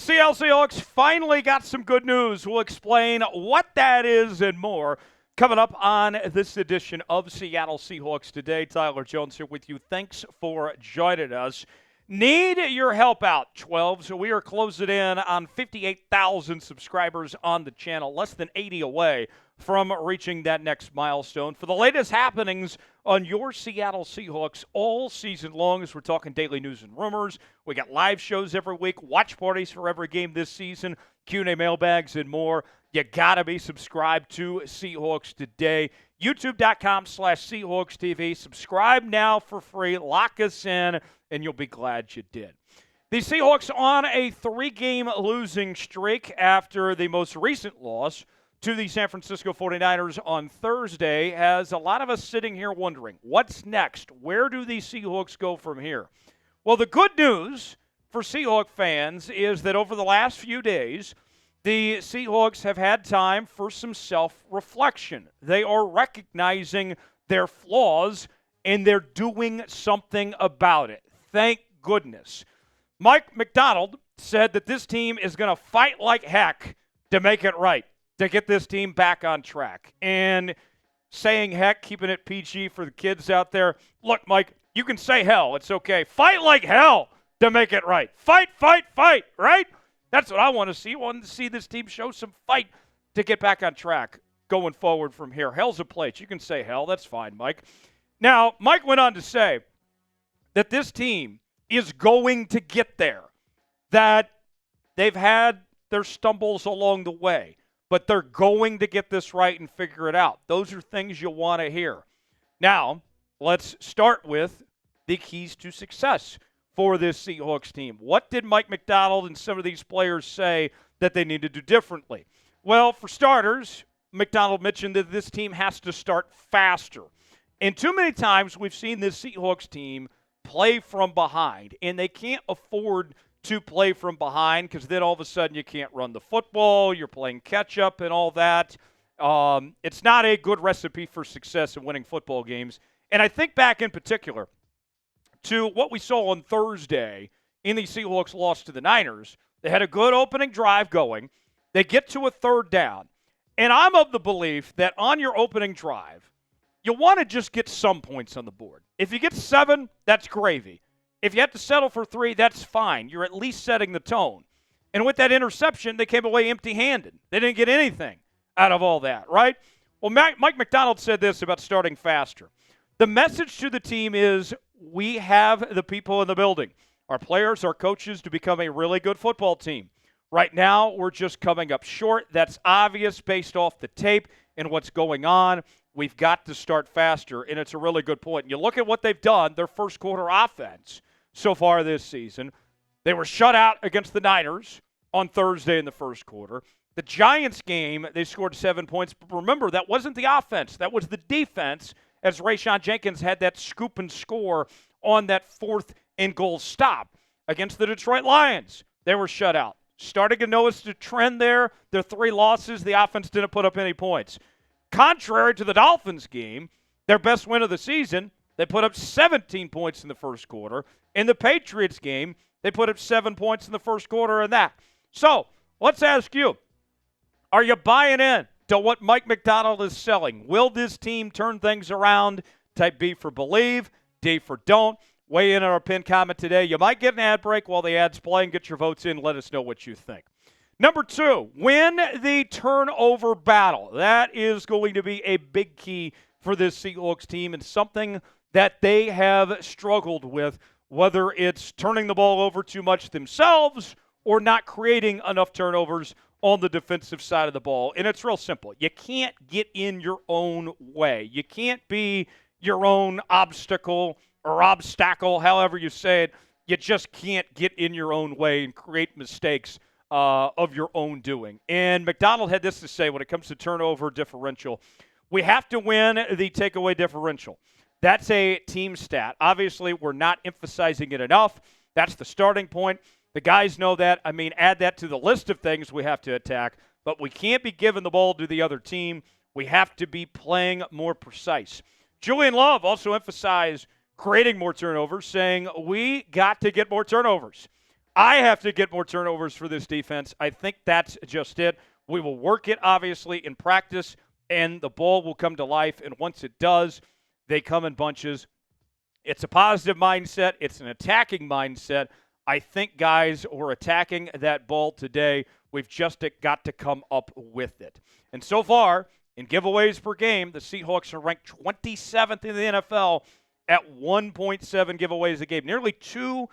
Seattle Seahawks finally got some good news. We'll explain what that is and more coming up on this edition of Seattle Seahawks Today. Tyler Jones here with you. Thanks for joining us. Need your help out, 12. So we are closing in on 58,000 subscribers on the channel, less than 80 away from reaching that next milestone. For the latest happenings on your Seattle Seahawks all season long, as we're talking daily news and rumors, we got live shows every week, watch parties for every game this season, Q&A mailbags, and more. You got to be subscribed to Seahawks Today. YouTube.com/Seahawks TV. Subscribe now for free. Lock us in, and you'll be glad you did. The Seahawks on a 3-game losing streak after the most recent loss to the San Francisco 49ers on Thursday has a lot of us sitting here wondering, what's next? Where do the Seahawks go from here? Well, the good news for Seahawks fans is that over the last few days, the Seahawks have had time for some self-reflection. They are recognizing their flaws, and they're doing something about it. Thank goodness. Mike Macdonald said that this team is going to fight like heck to make it right, to get this team back on track. And saying heck, keeping it PG for the kids out there, look, Mike, you can say hell. It's okay. Fight like hell to make it right. Fight, fight, fight, right? That's what I want to see. I want to see this team show some fight to get back on track going forward from here. Hell's a place. You can say hell. That's fine, Mike. Now, Mike went on to say that this team is going to get there, that they've had their stumbles along the way, but they're going to get this right and figure it out. Those are things you want to hear. Now, let's start with the keys to success for this Seahawks team. What did Mike Macdonald and some of these players say that they need to do differently? Well, for starters, Macdonald mentioned that this team has to start faster. And too many times we've seen this Seahawks team play from behind, and they can't afford to play from behind because then all of a sudden you can't run the football, you're playing catch-up and all that. It's not a good recipe for success in winning football games. And I think back in particular to what we saw on Thursday in the Seahawks loss to the Niners. They had a good opening drive going. They get to a third down. And I'm of the belief that on your opening drive, you want to just get some points on the board. If you get 7, that's gravy. If you have to settle for 3, that's fine. You're at least setting the tone. And with that interception, they came away empty-handed. They didn't get anything out of all that, right? Well, Mike Macdonald said this about starting faster. The message to the team is we have the people in the building, our players, our coaches, to become a really good football team. Right now, we're just coming up short. That's obvious based off the tape and what's going on. We've got to start faster, and it's a really good point. And you look at what they've done, their first quarter offense so far this season. They were shut out against the Niners on Thursday in the first quarter. The Giants game, they scored 7 points. But remember, that wasn't the offense. That was the defense, as Rayshon Jenkins had that scoop and score on that 4th and goal stop. Against the Detroit Lions, they were shut out. Starting to notice the trend there. Their 3 losses, the offense didn't put up any points. Contrary to the Dolphins game, their best win of the season, they put up 17 points in the first quarter. In the Patriots game, they put up 7 points in the first quarter in that. So, let's ask you, are you buying in to what Mike Macdonald is selling? Will this team turn things around? Type B for believe, D for don't. Weigh in on our pinned comment today. You might get an ad break while the ad's playing. Get your votes in. Let us know what you think. Number 2, win the turnover battle. That is going to be a big key for this Seahawks team and something that they have struggled with, whether it's turning the ball over too much themselves or not creating enough turnovers on the defensive side of the ball. And it's real simple. You can't get in your own way. You can't be your own obstacle, however you say it. You just can't get in your own way and create mistakes of your own doing. And Macdonald had this to say when it comes to turnover differential. We have to win the takeaway differential. That's a team stat. Obviously, we're not emphasizing it enough. That's the starting point. The guys know that. I mean, add that to the list of things we have to attack. But we can't be giving the ball to the other team. We have to be playing more precise. Julian Love also emphasized creating more turnovers, saying we got to get more turnovers. I have to get more turnovers for this defense. I think that's just it. We will work it, obviously, in practice, and the ball will come to life. And once it does, they come in bunches. It's a positive mindset. It's an attacking mindset. I think guys were attacking that ball today. We've just got to come up with it. And so far, in giveaways per game, the Seahawks are ranked 27th in the NFL at 1.7 giveaways a game. Nearly 2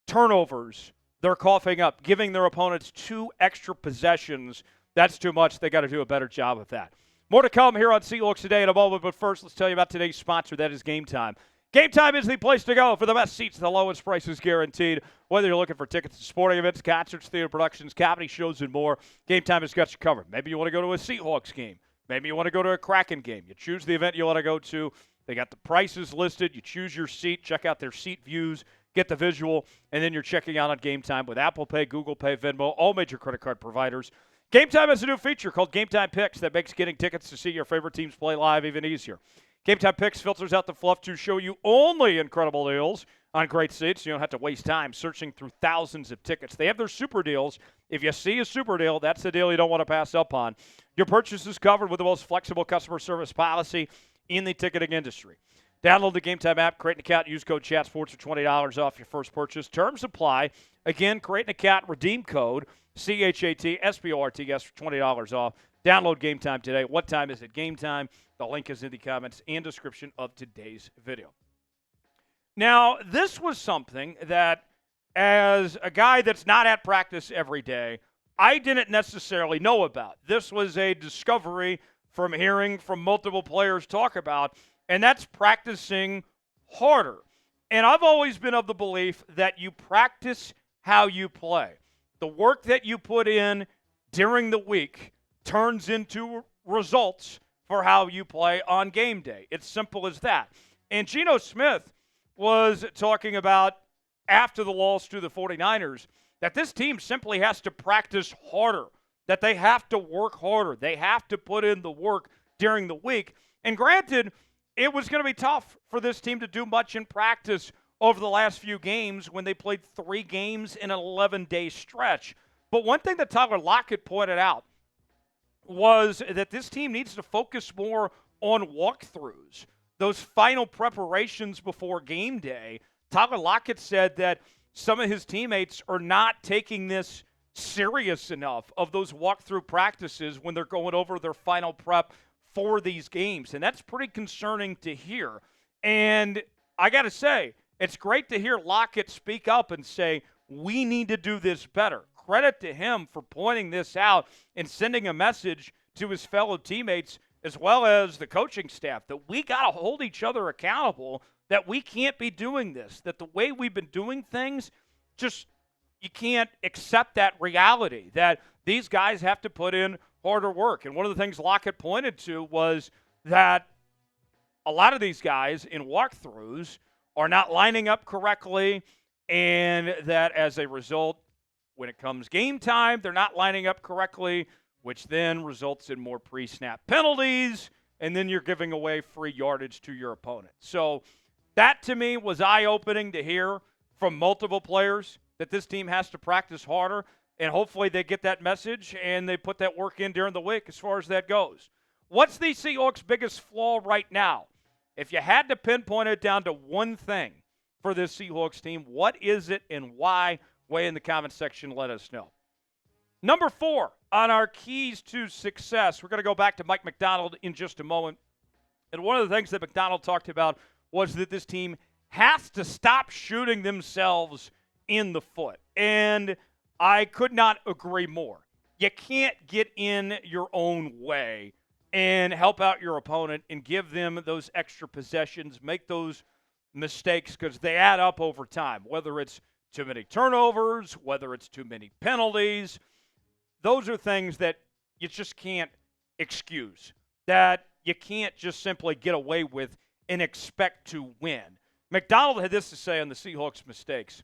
turnovers they're coughing up, giving their opponents 2 extra possessions. That's too much. They got to do a better job of that. More to come here on Seahawks Today in a moment, but first, let's tell you about today's sponsor. That is Game Time. Game Time is the place to go for the best seats, the lowest prices guaranteed. Whether you're looking for tickets to sporting events, concerts, theater productions, comedy shows, and more, Game Time has got you covered. Maybe you want to go to a Seahawks game. Maybe you want to go to a Kraken game. You choose the event you want to go to. They got the prices listed. You choose your seat. Check out their seat views. Get the visual. And then you're checking out on Game Time with Apple Pay, Google Pay, Venmo, all major credit card providers. Game Time has a new feature called Game Time Picks that makes getting tickets to see your favorite teams play live even easier. Game Time Picks filters out the fluff to show you only incredible deals on great seats. You don't have to waste time searching through thousands of tickets. They have their super deals. If you see a super deal, that's the deal you don't want to pass up on. Your purchase is covered with the most flexible customer service policy in the ticketing industry. Download the Game Time app, create an account, use code CHATSPORTS for $20 off your first purchase. Terms apply. Again, create an account, redeem code CHATSPORTS for $20 off. Download Game Time today. What time is it? Game Time. The link is in the comments and description of today's video. Now, this was something that, as a guy that's not at practice every day, I didn't necessarily know about. This was a discovery from hearing from multiple players talk about, and that's practicing harder. And I've always been of the belief that you practice how you play. The work that you put in during the week turns into results for how you play on game day. It's simple as that. And Geno Smith was talking about, after the loss to the 49ers, that this team simply has to practice harder, that they have to work harder. They have to put in the work during the week. And granted, it was going to be tough for this team to do much in practice over the last few games when they played 3 games in an 11-day stretch. But one thing that Tyler Lockett pointed out was that this team needs to focus more on walkthroughs, those final preparations before game day. Tyler Lockett said that some of his teammates are not taking this serious enough of those walkthrough practices when they're going over their final prep for these games. And that's pretty concerning to hear. And I got to say, it's great to hear Lockett speak up and say, we need to do this better. Credit to him for pointing this out and sending a message to his fellow teammates as well as the coaching staff that we got to hold each other accountable, that we can't be doing this, that the way we've been doing things, just you can't accept that reality, that these guys have to put in harder work. And one of the things Lockett pointed to was that a lot of these guys in walkthroughs are not lining up correctly, and that as a result, when it comes game time, they're not lining up correctly, which then results in more pre-snap penalties, and then you're giving away free yardage to your opponent. So that, to me, was eye-opening to hear from multiple players, that this team has to practice harder, and hopefully they get that message and they put that work in during the week as far as that goes. What's the Seahawks' biggest flaw right now? If you had to pinpoint it down to one thing for this Seahawks team, what is it and why? Weigh in the comment section, let us know. Number 4 on our keys to success. We're going to go back to Mike Macdonald in just a moment. And one of the things that Macdonald talked about was that this team has to stop shooting themselves in the foot. And I could not agree more. You can't get in your own way and help out your opponent and give them those extra possessions, make those mistakes, because they add up over time, whether it's too many turnovers, whether it's too many penalties. Those are things that you just can't excuse, that you can't just simply get away with and expect to win. Macdonald had this to say on the Seahawks' mistakes.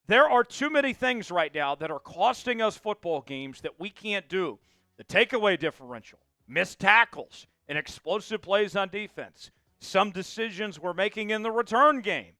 There are too many things right now that are costing us football games that we can't do. The takeaway differential, missed tackles, and explosive plays on defense, some decisions we're making in the return game.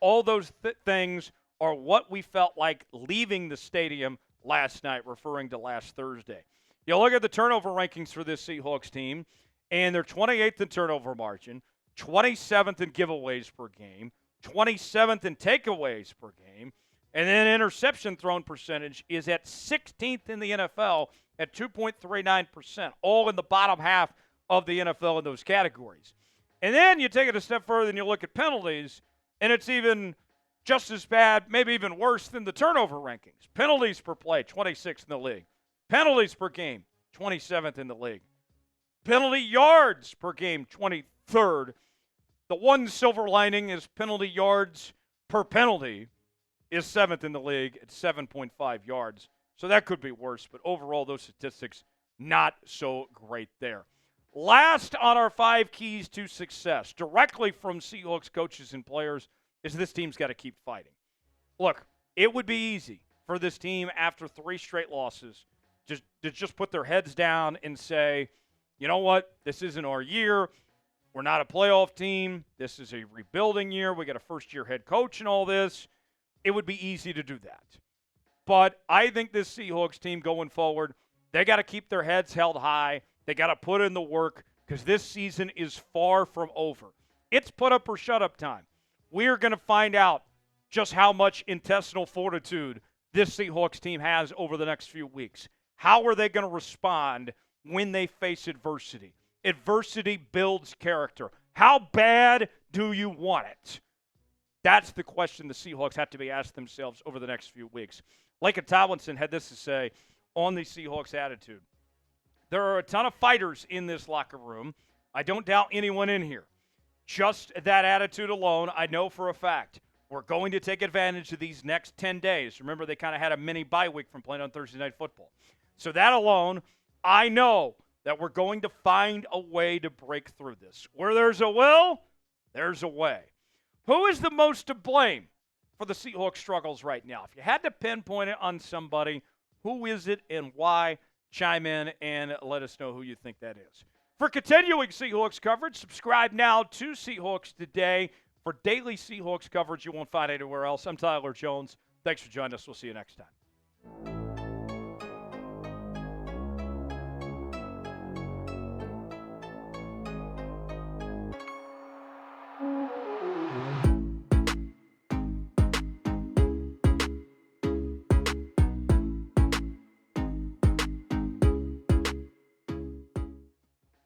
All those things are what we felt like leaving the stadium last night, referring to last Thursday. You look at the turnover rankings for this Seahawks team, and they're 28th in turnover margin, 27th in giveaways per game, 27th in takeaways per game, and then interception thrown percentage is at 16th in the NFL at 2.39%, all in the bottom half of the NFL in those categories. And then you take it a step further and you look at penalties, and it's even just as bad, maybe even worse than the turnover rankings. Penalties per play, 26th in the league. Penalties per game, 27th in the league. Penalty yards per game, 23rd. The one silver lining is penalty yards per penalty is 7th in the league at 7.5 yards. So that could be worse, but overall those statistics not so great there. Last on our 5 keys to success, directly from Seahawks coaches and players, is this team's got to keep fighting. Look, it would be easy for this team after 3 straight losses to just put their heads down and say, you know what, this isn't our year. We're not a playoff team. This is a rebuilding year. We got a first-year head coach and all this. It would be easy to do that. But I think this Seahawks team going forward, they got to keep their heads held high. They got to put in the work because this season is far from over. It's put up or shut up time. We're going to find out just how much intestinal fortitude this Seahawks team has over the next few weeks. How are they going to respond when they face adversity? Adversity builds character. How bad do you want it? That's the question the Seahawks have to be asking themselves over the next few weeks. Laken Tomlinson had this to say on the Seahawks attitude. There are a ton of fighters in this locker room. I don't doubt anyone in here. Just that attitude alone, I know for a fact, we're going to take advantage of these next 10 days. Remember, they kind of had a mini bye week from playing on Thursday Night Football. So that alone, I know that we're going to find a way to break through this. Where there's a will, there's a way. Who is the most to blame for the Seahawks struggles right now? If you had to pinpoint it on somebody, who is it and why? Chime in and let us know who you think that is. For continuing Seahawks coverage, subscribe now to Seahawks Today for daily Seahawks coverage you won't find anywhere else. I'm Tyler Jones. Thanks for joining us. We'll see you next time.